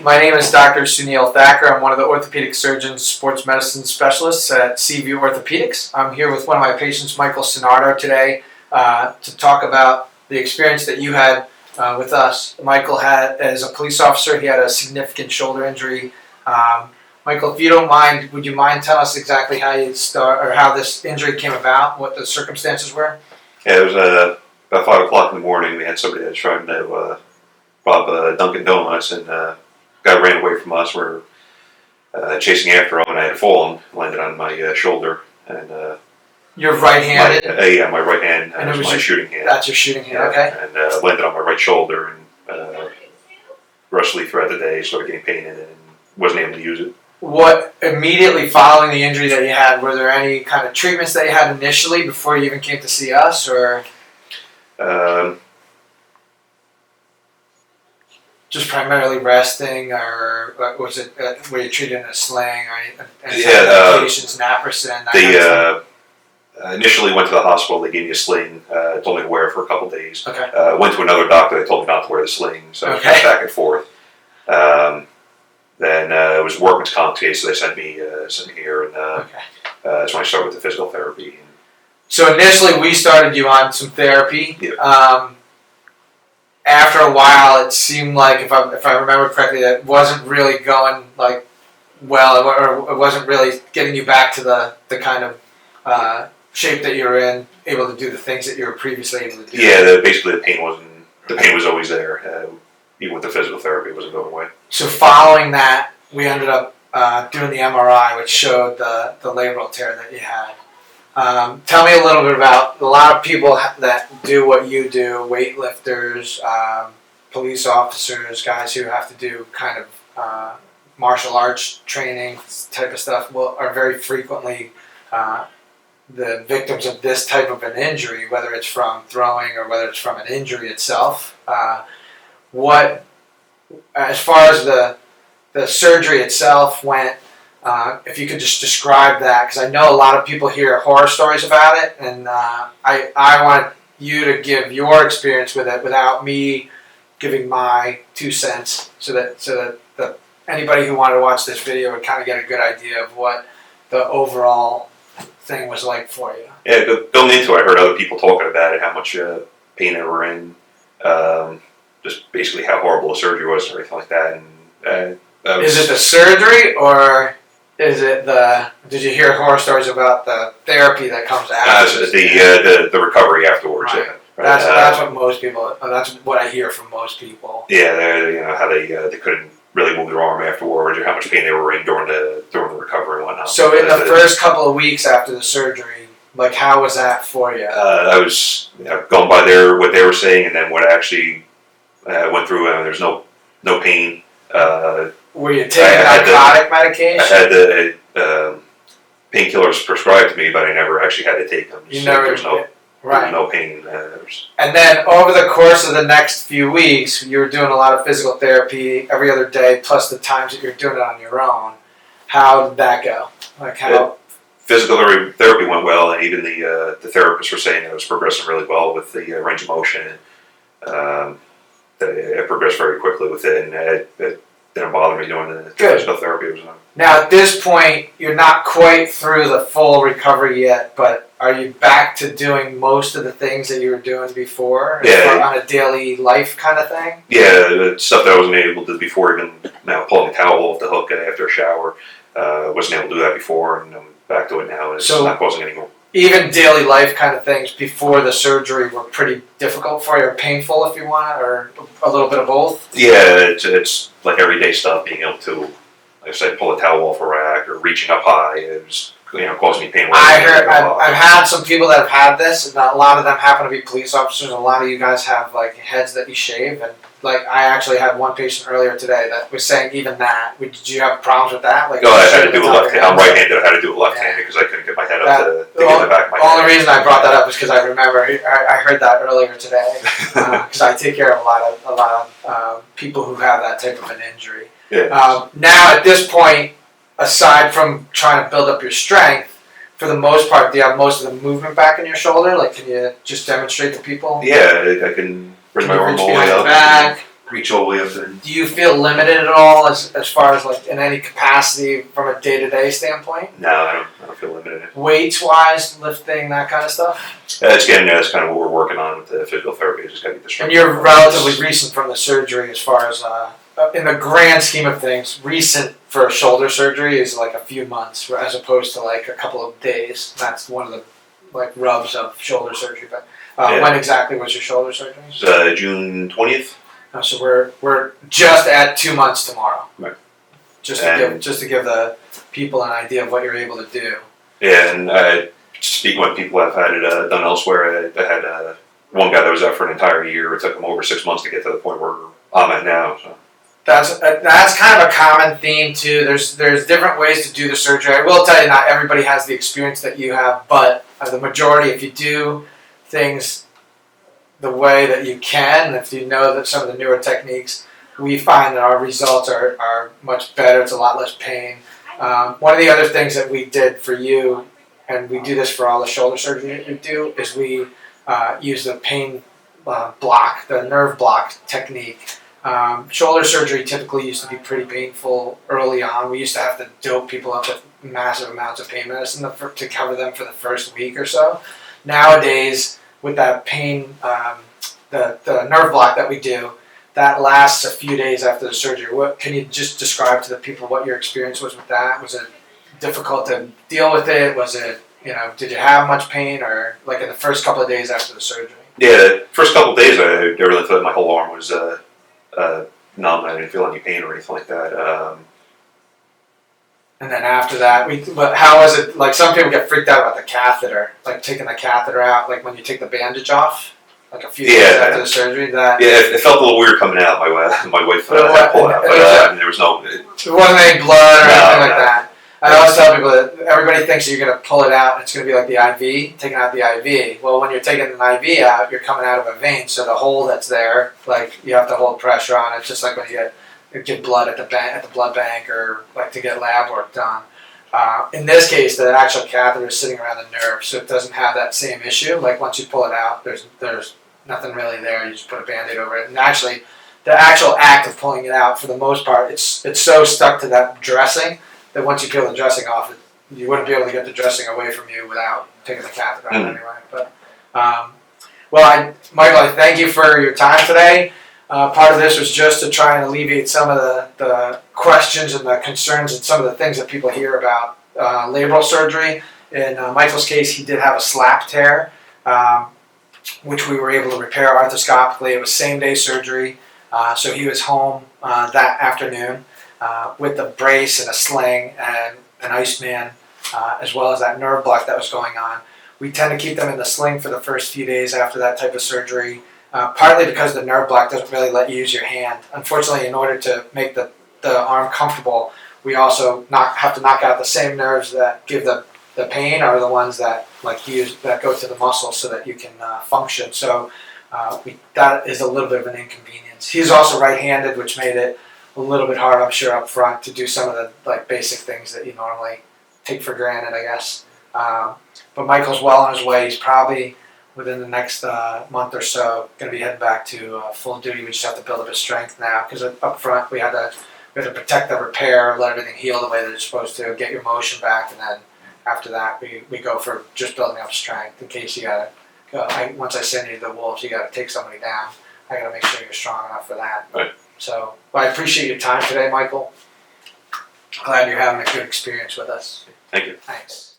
My name is Dr. Sunil Thacker. I'm one of the orthopedic surgeons, sports medicine specialists at Seaview Orthopaedics. I'm here with one of my patients, Micheal today, to talk about the experience that you had with us. Micheal had, as a police officer, he had a significant shoulder injury. Micheal, if you don't mind, would you mind telling us exactly how you start or how this injury came about, what the circumstances were? Yeah, it was about 5 o'clock in the morning. We had somebody that was trying to rob Dunkin' Donuts, and guy ran away from us. We're chasing after him, and I had fallen, landed on my shoulder. And you're right-handed? Yeah, my right hand. And it was my shooting hand. That's your shooting hand, okay. And landed on my right shoulder, and restfully throughout the day started getting pain in it and wasn't able to use it. What, immediately following the injury that you had, were there any kind of treatments that you had initially before you even came to see us, or just primarily resting, or was it, were you treated in a sling, or any medications, naproxen? Initially went to the hospital. They gave me a sling. Told me to wear it for a couple days. Okay. Went to another doctor. They told me not to wear the sling, so I was back and forth. Then it was workman's comp case, so they sent me here, and that's when I started with the physical therapy. So initially, we started you on some therapy. Yeah. After a while, it seemed like, if I remember correctly, that it wasn't really going like well, or it wasn't really getting you back to the kind of shape that you were in, able to do the things that you were previously able to do. Yeah, basically the pain was always there. Even with the physical therapy, it wasn't going away. So following that, we ended up doing the MRI, which showed the labral tear that you had. Tell me a little bit about, a lot of people that do what you do, weightlifters, police officers, guys who have to do kind of martial arts training type of stuff, are very frequently the victims of this type of an injury, whether it's from throwing or whether it's from an injury itself. What, as far as the surgery itself went, if you could just describe that, because I know a lot of people hear horror stories about it, and I want you to give your experience with it without me giving my 2 cents, so that anybody who wanted to watch this video would kind of get a good idea of what the overall thing was like for you. Yeah, going into it, I heard other people talking about it, how much pain they were in, just basically how horrible the surgery was and everything like that. And is it the surgery, or is it did you hear horror stories about the therapy that comes after? The recovery afterwards. Right. Yeah. That's what most people. That's what I hear from most people. Yeah, how they couldn't really move their arm afterwards, or how much pain they were in during the recovery and whatnot. So in the first couple of weeks after the surgery, like, how was that for you? I was going by what they were saying, and then what I actually went through. There's no pain. Were you taking narcotic medication? I had the painkillers prescribed to me, but I never actually had to take them. There's no pain. And then over the course of the next few weeks, you were doing a lot of physical therapy every other day, plus the times that you're doing it on your own. How did that go? Like, how? Physical therapy went well, and even the therapists were saying it was progressing really well with the range of motion. That I progressed very quickly with it, and it didn't bother me doing the physical therapy. Now, at this point, you're not quite through the full recovery yet, but are you back to doing most of the things that you were doing before? Yeah. On a daily life kind of thing? Yeah, stuff that I wasn't able to do before, even now pulling a towel off the hook after a shower. Wasn't able to do that before, and I'm back to it now, and it's not causing any more. Even daily life kind of things before the surgery were pretty difficult for you, or painful if you want, or a little bit of both? Yeah, it's like everyday stuff, being able to, like I said, pull a towel off a rack, or reaching up high. It was, causing me pain. I've had some people that have had this, and a lot of them happen to be police officers, and a lot of you guys have like heads that you shave, and like I actually had one patient earlier today that was saying even that. Did you have problems with that? Like, no, I had to do it left-handed. I'm right-handed. I had to do it left-handed because I couldn't get my head up to get the back of my head. The only reason I brought that up is because I remember I heard that earlier today, because I take care of a lot of people who have that type of an injury. Yeah. Now at this point, aside from trying to build up your strength, for the most part, do you have most of the movement back in your shoulder? Like, can you just demonstrate to people? Yeah, I can bring my arm all the way up. Back. reach all the way up there. Do you feel limited at all as far as like in any capacity from a day-to-day standpoint? No, I don't feel limited. Weights wise, lifting, that kind of stuff? That's kind of what we're working on with the physical therapy. Just got to get the strength. And you're relatively recent from the surgery as far as, in the grand scheme of things, recent for shoulder surgery is like a few months as opposed to like a couple of days. That's one of the like rubs of shoulder surgery. But when exactly was your shoulder surgery? June 20th. So we're just at 2 months tomorrow. Right. Just to give the people an idea of what you're able to do. Yeah, and speaking with people I've had it done elsewhere, I had one guy that was out for an entire year. It took him over 6 months to get to the point where I'm at now. So. That's kind of a common theme too. There's different ways to do the surgery. I will tell you, not everybody has the experience that you have, but the majority, if you do things the way that you can, if you know that some of the newer techniques, we find that our results are much better. It's a lot less pain. One of the other things that we did for you, and we do this for all the shoulder surgery that we do, is we use the pain block, the nerve block technique. Shoulder surgery typically used to be pretty painful early on. We used to have to dope people up with massive amounts of pain medicine to cover them for the first week or so. Nowadays, with that pain, the nerve block that we do, that lasts a few days after the surgery. What can you just describe to the people what your experience was with that? Was it difficult to deal with it? Was it, did you have much pain, or like in the first couple of days after the surgery? Yeah, the first couple of days I really felt my whole arm was numb. I didn't feel any pain or anything like that. And then after that, but how was it? Like some people get freaked out about the catheter, like taking the catheter out, like when you take the bandage off, like a few days after the surgery. It felt a little weird coming out. My wife had to pull it out, but there was no. It wasn't any blood or anything like that. I always tell people that everybody thinks you're going to pull it out and it's going to be like the IV, taking out the IV. Well, when you're taking an IV out, you're coming out of a vein, so the hole that's there, like you have to hold pressure on it, just like when you get blood at the blood bank or like to get lab work done. In this case, the actual catheter is sitting around the nerve, so it doesn't have that same issue. Like once you pull it out, there's nothing really there. You just put a Band-Aid over it. And actually, the actual act of pulling it out, for the most part, it's so stuck to that dressing that once you peel the dressing off, you wouldn't be able to get the dressing away from you without taking the catheter out anyway. But Michael, I thank you for your time today. Part of this was just to try and alleviate some of the questions and the concerns and some of the things that people hear about labral surgery. In Michael's case, he did have a slap tear, which we were able to repair arthroscopically. It was same-day surgery, so he was home that afternoon with a brace and a sling and an Iceman, as well as that nerve block that was going on. We tend to keep them in the sling for the first few days after that type of surgery. Partly because the nerve block doesn't really let you use your hand. Unfortunately, in order to make the arm comfortable, we also have to knock out the same nerves that give the pain are the ones that that go to the muscle so that you can function. So that is a little bit of an inconvenience. He's also right-handed, which made it a little bit hard, I'm sure, up front to do some of the basic things that you normally take for granted, I guess. But Michael's well on his way. He's probably within the next month or so going to be heading back to full duty. We just have to build up his strength now because up front we had to protect the repair, let everything heal the way that it's supposed to, get your motion back, and then after that we go for just building up strength in case you got to go. Once I send you to the Wolves, you got to take somebody down. I got to make sure you're strong enough for that. Right. So I appreciate your time today, Michael. Glad you're having a good experience with us. Thank you. Thanks.